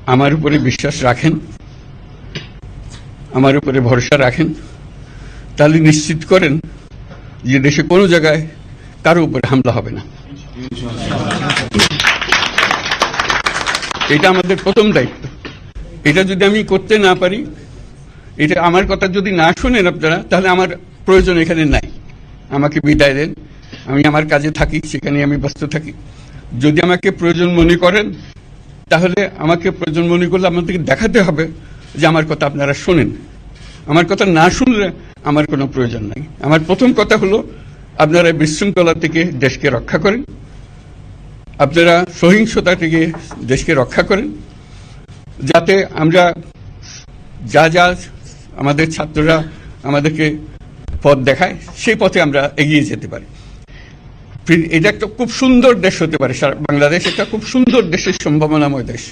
আমার উপরে বিশ্বাস রাখেন, আমার উপরে ভরসা রাখেন, তাহলে নিশ্চিত করেন যে দেশে কোনো জায়গায় কারো উপরে হামলা হবে না। এটা আমাদের প্রথম দায়িত্ব। এটা যদি আমি করতে না পারি, এটা আমার কথা যদি না শুনেন আপনারা, তাহলে আমার প্রয়োজন এখানে নাই। আমাকে বিদায় দেন, আমি আমার কাজে থাকি, সেখানে আমি ব্যস্ত থাকি। যদি আমাকে প্রয়োজন মনে করেন, তাহলে আমাকে প্রয়োজন মনে করলে আপনাদেরকে দেখাতে হবে যে আমার কথা আপনারা শোনেন। আমার কথা না শুনলে আমার কোনো প্রয়োজন নাই। আমার প্রথম কথা হলো, আপনারা বিশৃঙ্খলা থেকে দেশকে রক্ষা করেন, আপনারা সহিংসতা থেকে দেশকে রক্ষা করেন, যাতে আমরা যা যা আমাদের ছাত্ররা আমাদেরকে পথ দেখায় সেই পথে আমরা এগিয়ে যেতে পারি। এটা একটা খুব সুন্দর দেশ হতে পারে, বাংলাদেশ একটা খুব সুন্দর দেশের সম্ভাবনাময় দেশ।